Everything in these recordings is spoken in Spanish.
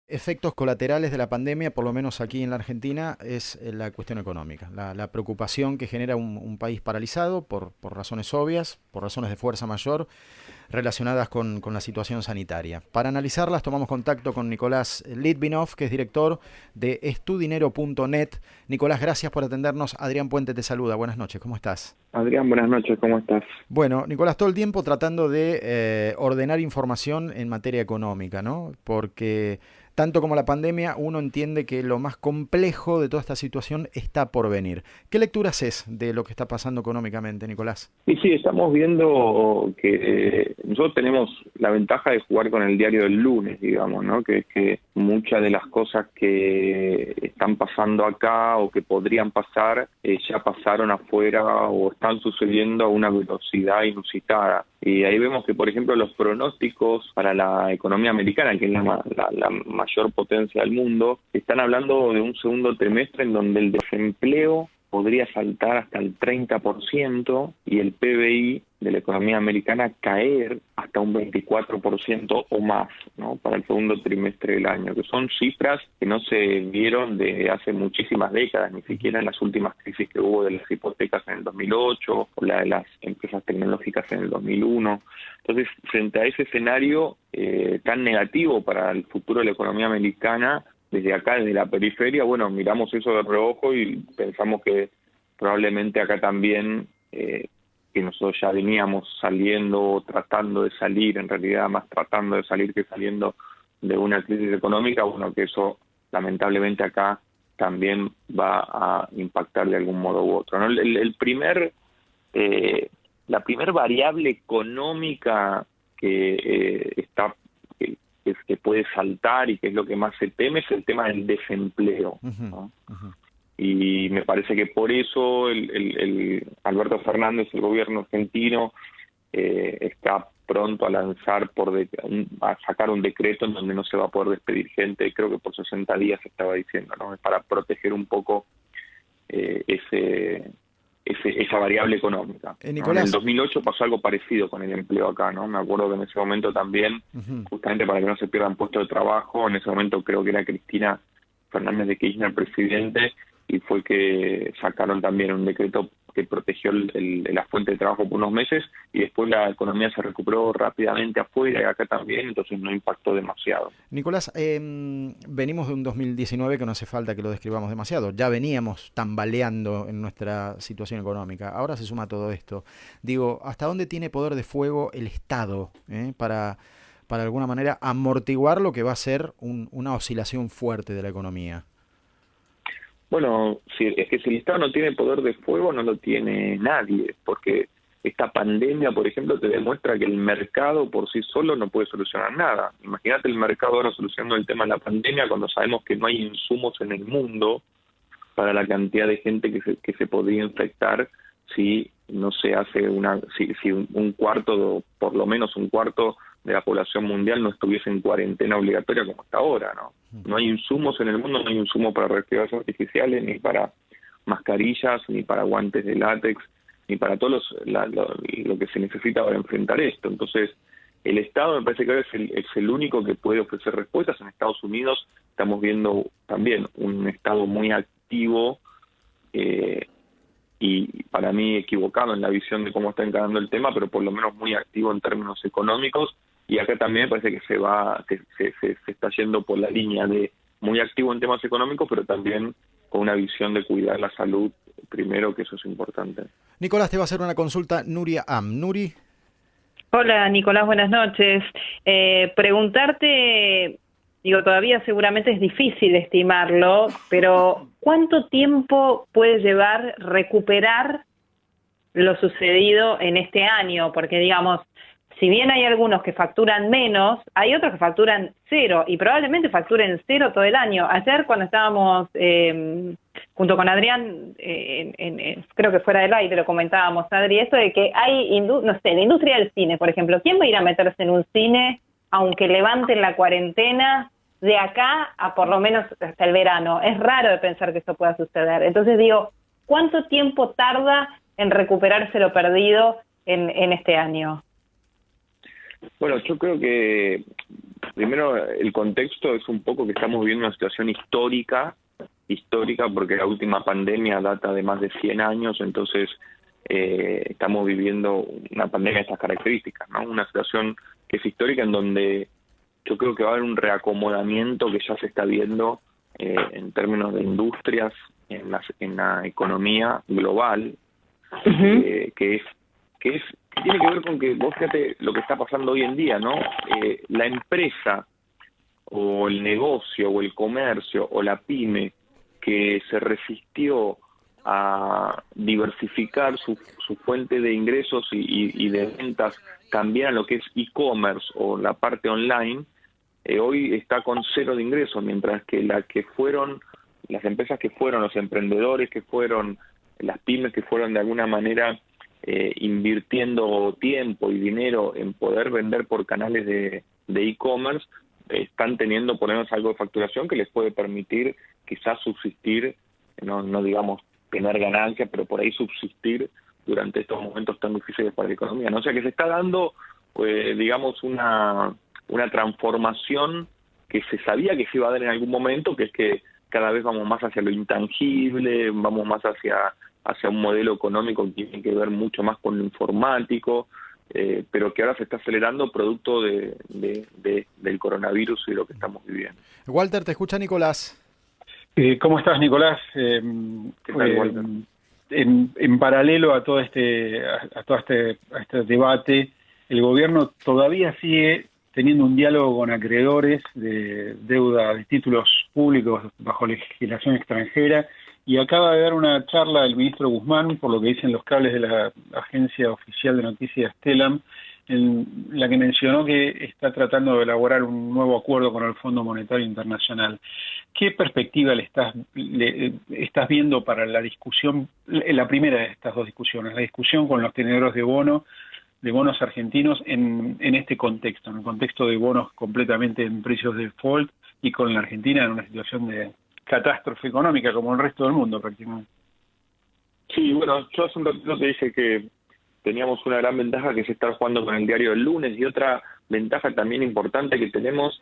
Efectos colaterales de la pandemia, por lo menos aquí en la Argentina, es la cuestión económica. La preocupación que genera un país paralizado por razones obvias, por razones de fuerza mayor, relacionadas con la situación sanitaria. Para analizarlas tomamos contacto con Nicolás Litvinov, que es director de estudinero.net. Nicolás, gracias por atendernos. Adrián Puente te saluda. Buenas noches, ¿cómo estás? Adrián, buenas noches, ¿cómo estás? Bueno, Nicolás, todo el tiempo tratando de ordenar información en materia económica, ¿no? Porque tanto como la pandemia, uno entiende que lo más complejo de toda esta situación está por venir. ¿Qué lectura haces de lo que está pasando económicamente, Nicolás? Y sí, estamos viendo que nosotros tenemos la ventaja de jugar con el diario del lunes, digamos, ¿no? Que muchas de las cosas que están pasando acá o que podrían pasar ya pasaron afuera o están sucediendo a una velocidad inusitada. Y ahí vemos que, por ejemplo, los pronósticos para la economía americana, que es la mayor potencia del mundo, están hablando de un segundo trimestre en donde el desempleo podría saltar hasta el 30% y el PBI de la economía americana caer hasta un 24% o más, ¿no? Para el segundo trimestre del año, que son cifras que no se vieron de hace muchísimas décadas, ni siquiera en las últimas crisis que hubo de las hipotecas en el 2008 o la de las empresas tecnológicas en el 2001. Entonces, frente a ese escenario tan negativo para el futuro de la economía americana, desde acá, desde la periferia, bueno, miramos eso de reojo y pensamos que probablemente acá también, que nosotros ya veníamos saliendo, tratando de salir, en realidad más tratando de salir que saliendo de una crisis económica, bueno, que eso lamentablemente acá también va a impactar de algún modo u otro, ¿no? La primer variable económica que está que puede saltar y que es lo que más se teme es el tema del desempleo, Ujú, ¿no? ujú. Y me parece que por eso el Alberto Fernández, el gobierno argentino, está pronto a lanzar a sacar un decreto en donde no se va a poder despedir gente, creo que por 60 días estaba diciendo, ¿no? Es para proteger un poco esa variable económica, ¿no? En el Nicolás, 2008 pasó algo parecido con el empleo acá, ¿no? Me acuerdo que en ese momento también, ujú. justamente para que no se pierdan puestos de trabajo, en ese momento creo que era Cristina Fernández de Kirchner presidente, y fue que sacaron también un decreto que protegió la fuente de trabajo por unos meses, y después la economía se recuperó rápidamente afuera y acá también, entonces no impactó demasiado. Nicolás, venimos de un 2019 que no hace falta que lo describamos demasiado. Ya veníamos tambaleando en nuestra situación económica. Ahora se suma todo esto. Digo, ¿hasta dónde tiene poder de fuego el Estado para de alguna manera amortiguar lo que va a ser una oscilación fuerte de la economía? Bueno, es que si el Estado no tiene poder de fuego, no lo tiene nadie, porque esta pandemia, por ejemplo, te demuestra que el mercado por sí solo no puede solucionar nada. Imagínate el mercado ahora solucionando el tema de la pandemia cuando sabemos que no hay insumos en el mundo para la cantidad de gente que se podría infectar si no se hace si un cuarto, por lo menos un cuarto de la población mundial no estuviese en cuarentena obligatoria como está ahora, ¿no? No hay insumos en el mundo, no hay insumos para respiradores artificiales, ni para mascarillas, ni para guantes de látex, ni para todo lo que se necesita para enfrentar esto. Entonces, el Estado me parece que ahora es el único que puede ofrecer respuestas. En Estados Unidos estamos viendo también un Estado muy activo, y para mí equivocado en la visión de cómo está encarando el tema, pero por lo menos muy activo en términos económicos. Y acá también me parece que se está yendo por la línea de muy activo en temas económicos, pero también con una visión de cuidar la salud primero, que eso es importante. Nicolás, te va a hacer una consulta Nuria Am. Nuri. Hola Nicolás, buenas noches. Preguntarte, digo, todavía seguramente es difícil estimarlo, pero ¿cuánto tiempo puede llevar recuperar lo sucedido en este año? Porque digamos, si bien hay algunos que facturan menos, hay otros que facturan cero y probablemente facturen cero todo el año. Ayer cuando estábamos junto con Adrián, creo que fuera del aire lo comentábamos, Adri, esto de que hay, no sé, la industria del cine, por ejemplo, ¿quién va a ir a meterse en un cine aunque levanten la cuarentena de acá a por lo menos hasta el verano? Es raro de pensar que esto pueda suceder. Entonces digo, ¿cuánto tiempo tarda en recuperarse lo perdido en este año? Bueno, yo creo que primero el contexto es un poco que estamos viviendo una situación histórica porque la última pandemia data de más de 100 años, entonces estamos viviendo una pandemia de estas características, ¿no? Una situación que es histórica en donde yo creo que va a haber un reacomodamiento que ya se está viendo en términos de industrias en la economía global, que tiene que ver con que vos fíjate lo que está pasando hoy en día, ¿no? La empresa o el negocio o el comercio o la pyme que se resistió a diversificar su fuente de ingresos y de ventas, cambiar a lo que es e-commerce o la parte online, hoy está con cero de ingresos, mientras que las empresas que fueron, los emprendedores que fueron, las pymes que fueron de alguna manera invirtiendo tiempo y dinero en poder vender por canales de e-commerce, están teniendo por lo menos algo de facturación que les puede permitir quizás subsistir, no digamos tener ganancias, pero por ahí subsistir durante estos momentos tan difíciles para la economía, ¿no? O sea que se está dando, digamos, una transformación que se sabía que se iba a dar en algún momento, que es que cada vez vamos más hacia lo intangible, vamos más hacia un modelo económico que tiene que ver mucho más con lo informático, pero que ahora se está acelerando producto del coronavirus y de lo que estamos viviendo. Walter, te escucha Nicolás. ¿Cómo estás, Nicolás? ¿Qué tal, Walter? En paralelo a todo este debate, el gobierno todavía sigue teniendo un diálogo con acreedores de deuda de títulos públicos bajo legislación extranjera, y acaba de dar una charla del ministro Guzmán, por lo que dicen los cables de la agencia oficial de noticias Telam, en la que mencionó que está tratando de elaborar un nuevo acuerdo con el Fondo Monetario Internacional. ¿Qué perspectiva le estás viendo para la discusión, la primera de estas dos discusiones, la discusión con los tenedores de bonos argentinos en este contexto, en el contexto de bonos completamente en precios de default y con la Argentina en una situación de catástrofe económica como el resto del mundo prácticamente? Sí, bueno, yo hace un ratito te dije que teníamos una gran ventaja que es estar jugando con el diario del lunes, y otra ventaja también importante que tenemos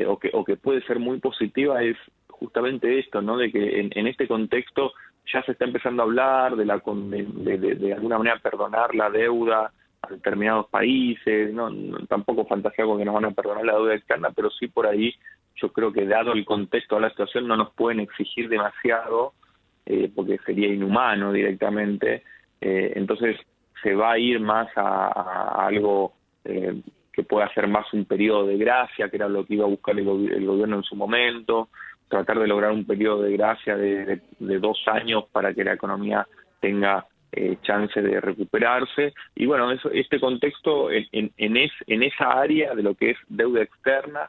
o que puede ser muy positiva es justamente esto, ¿no? De que en este contexto ya se está empezando a hablar de alguna manera perdonar la deuda a determinados países, no tampoco fantasear con que nos van a perdonar la deuda externa, pero sí por ahí yo creo que dado el contexto de la situación no nos pueden exigir demasiado porque sería inhumano directamente, entonces se va a ir más a algo que pueda ser más un periodo de gracia, que era lo que iba a buscar el gobierno en su momento, tratar de lograr un periodo de gracia de 2 años para que la economía tenga chance de recuperarse. Y bueno, este contexto en esa área de lo que es deuda externa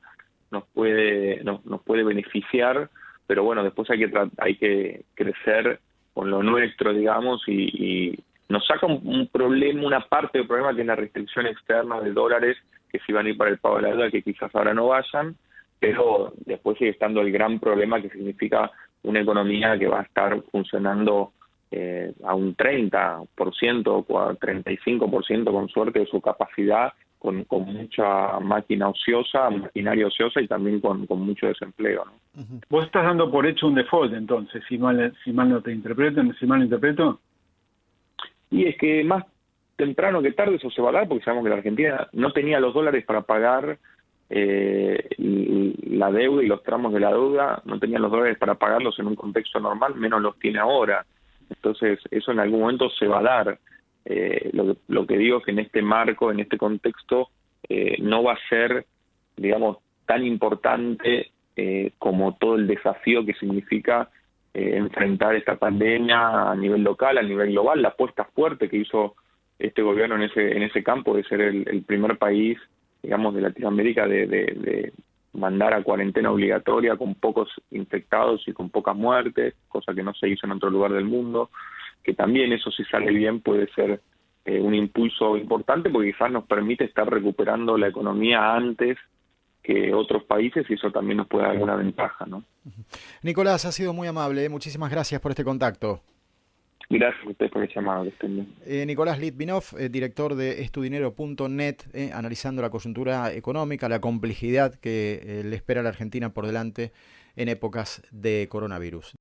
nos puede beneficiar, pero bueno, después hay que crecer con lo nuestro, digamos, y nos saca un problema, una parte del problema, que es la restricción externa de dólares que se iban a ir para el pago de la deuda, que quizás ahora no vayan, pero después sigue estando el gran problema que significa una economía que va a estar funcionando a un 30% o 35% con suerte de su capacidad, con mucha maquinaria ociosa y también con mucho desempleo, ¿no? Uh-huh. Vos estás dando por hecho un default, entonces, si mal no interpreto. Y es que más temprano que tarde eso se va a dar, porque sabemos que la Argentina no tenía los dólares para pagar la deuda y los tramos de la deuda, no tenía los dólares para pagarlos en un contexto normal, menos los tiene ahora. Entonces eso en algún momento se va a dar. Lo que digo es que en este marco, en este contexto, no va a ser, digamos, tan importante como todo el desafío que significa enfrentar esta pandemia a nivel local, a nivel global. La apuesta fuerte que hizo este gobierno en ese campo de ser el primer país, digamos, de Latinoamérica de mandar a cuarentena obligatoria con pocos infectados y con pocas muertes, cosa que no se hizo en otro lugar del mundo, que también eso, si sale bien, puede ser un impulso importante, porque quizás nos permite estar recuperando la economía antes que otros países, y eso también nos puede dar alguna ventaja, ¿no? Nicolás, ha sido muy amable, muchísimas gracias por este contacto. Gracias a ustedes por el llamado. Que estén bien. Nicolás Litvinov, director de estudinero.net, analizando la coyuntura económica, la complejidad que le espera a la Argentina por delante en épocas de coronavirus.